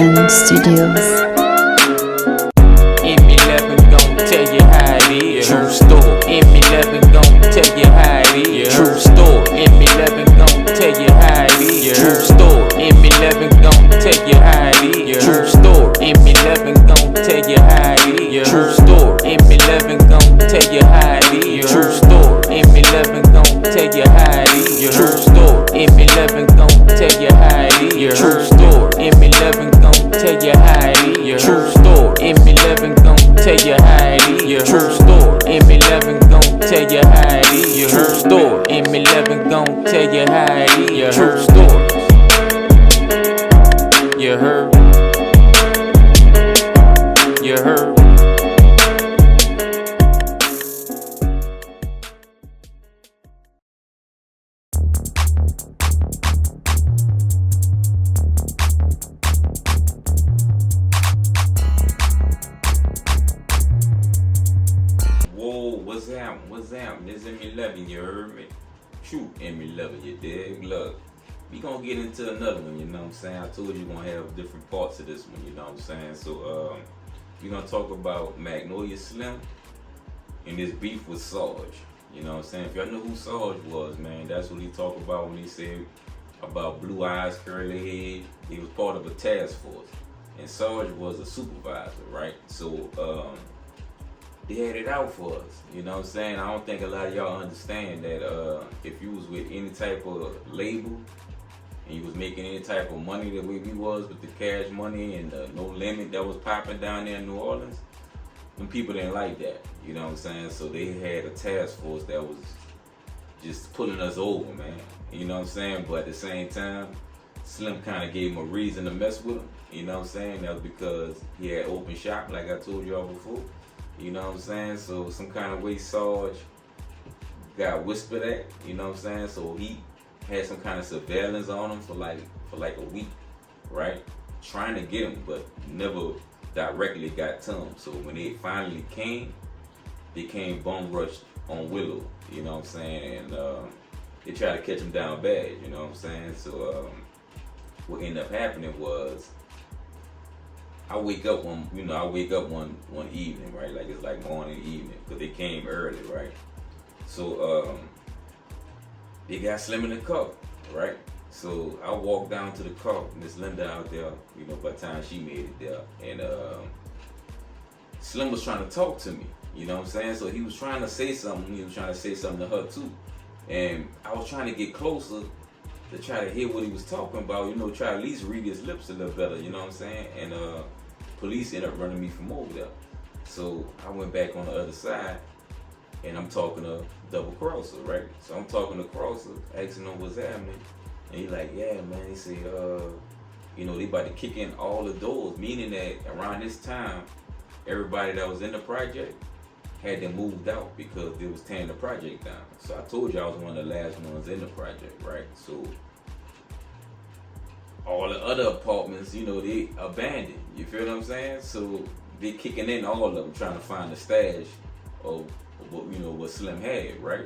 M-11 Studios. M-11 gon' tell you how it is. True story. M-11 gon' tell you how it is. True story. M-11 gon' tell you how it is. True story. M-11 gon' tell you how it is. True story. M-11 gon' tell you how it is. True story. M-11 gon' tell you how it is. True story. M-11 gon' tell you how it is. True story. M-11 gon' tell you how it is. True story. M-11 gon' tell you how it is. True story. M-11 gon' tell you how it is. True story. M-11 gon' tell you how it is. True story. M-11 gon' tell you how it is. True story. You heard? You heard? Whoa, what's happening? What's happening? This M-11, you heard me? True M-11, you dig? Look, we gonna get into another one, you know what I'm saying? I told you we're gonna have different parts of this one, you know what I'm saying? So, we're gonna talk about Magnolia Slim and his beef with Sarge. You know what I'm saying? If y'all know who Sarge was, man, that's what he talked about when he said about blue eyes, curly head. He was part of a task force. And Sarge was a supervisor, right? So, they had it out for us, you know what I'm saying? I don't think a lot of y'all understand that if you was with any type of label and you was making any type of money the way we was with the cash money and no limit that was popping down there in New Orleans, them people didn't like that, you know what I'm saying? So they had a task force that was just pulling us over, man, you know what I'm saying? But at the same time, Slim kind of gave him a reason to mess with him, you know what I'm saying? That was because he had open shop, like I told y'all before. You know what I'm saying? So some kind of way Sarge got whispered at, you know what I'm saying? So he had some kind of surveillance on him for like a week, right? Trying to get him, but never directly got to him. So when they finally came, they came bum rushed on Willow, you know what I'm saying? And they tried to catch him down bad, you know what I'm saying? So what ended up happening was I wake up one evening, right? Like it's like morning, evening, because they came early, right? So they got Slim in the car, right? So I walked down to the car, Miss Linda out there, you know, by the time she made it there, and Slim was trying to talk to me, you know what I'm saying? So he was trying to say something, he was trying to say something to her too, and I was trying to get closer to try to hear what he was talking about, you know, try to at least read his lips a little better, you know what I'm saying? And police ended up running me from over there. So I went back on the other side and I'm talking to Double Crosser, right? So I'm talking to Crosser, asking him what's happening. And he's like, yeah, man, he said, you know, they about to kick in all the doors, meaning that around this time, everybody that was in the project had them moved out because they was tearing the project down. So I told you I was one of the last ones in the project, right? So all the other apartments, you know, they abandoned. You feel what I'm saying? So they kicking in all of them, trying to find the stash of what, you know, what Slim had, right?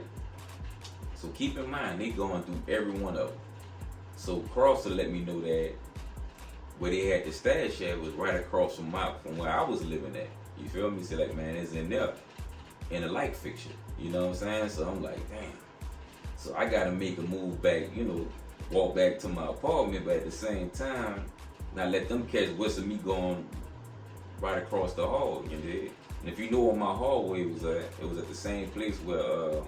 So keep in mind, they going through every one of them. So Crosser let me know that where they had the stash at was right across from where I was living at. You feel me? So like, man, it's in there in a light fixture. You know what I'm saying? So I'm like, damn. So I gotta make a move back, you know, walk back to my apartment, but at the same time, not let them catch what's of me going right across the hall, you know? And if you know where my hallway was at, it was at the same place where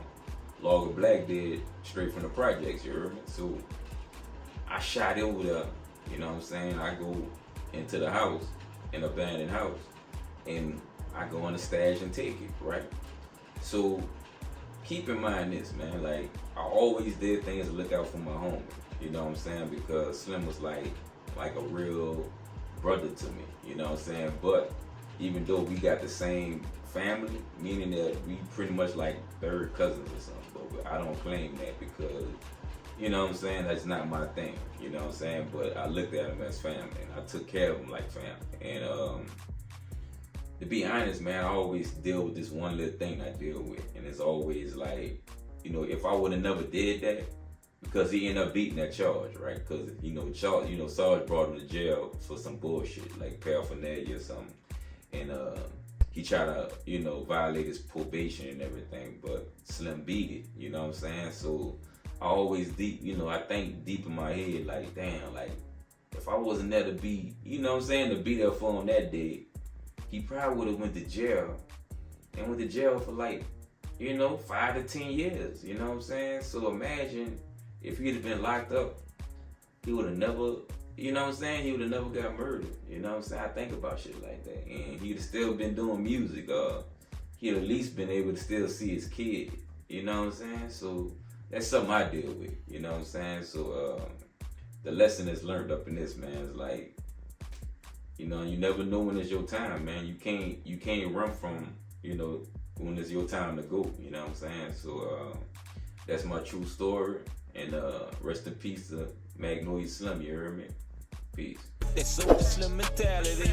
Logger Black did straight from the projects, you heard me? So I shot over there, you know what I'm saying? I go into the house, an abandoned house, and I go in the stash and take it, right? So keep in mind this, man, like I always did things to look out for my homie, you know what I'm saying? Because Slim was like a real brother to me, you know what I'm saying? But even though we got the same family, meaning that we pretty much like third cousins or something, but I don't claim that because, you know what I'm saying, that's not my thing, you know what I'm saying? But I looked at him as family and I took care of him like family. And to be honest, man, I always deal with this one little thing I deal with, and it's always like, you know, if I would have never did that, because he ended up beating that charge, right? Because Sarge brought him to jail for some bullshit like paraphernalia or something, and he tried to violate his probation and everything, but Slim beat it. You know what I'm saying? So I always I think deep in my head like, damn, like if I wasn't there to be, to be there for him that day, he probably would have went to jail and went to jail for like 5 to 10 years. You know what I'm saying? So imagine if he'd have been locked up, he would have never, he would have never got murdered. You know what I'm saying? I think about shit like that. And he'd have still been doing music. He'd at least been able to still see his kid. You know what I'm saying? So that's something I deal with. You know what I'm saying? So the lesson that's learned up in this, man, is like, you never know when it's your time, man. You can't run from, when it's your time to go. You know what I'm saying? So that's my true story. And rest in peace to Magnolia Slim, you heard me? Peace. That Soulja Slim mentality,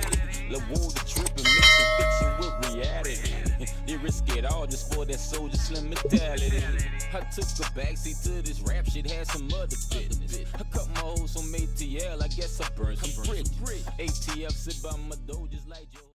the wound, the trip, and mixing fiction with reality. They risk it all just for that Soulja Slim mentality. I took a backseat to this rap shit, had some other business. I cut my hoes on ATL, I guess I burned some bridges. ATF sit by my door just like Joe.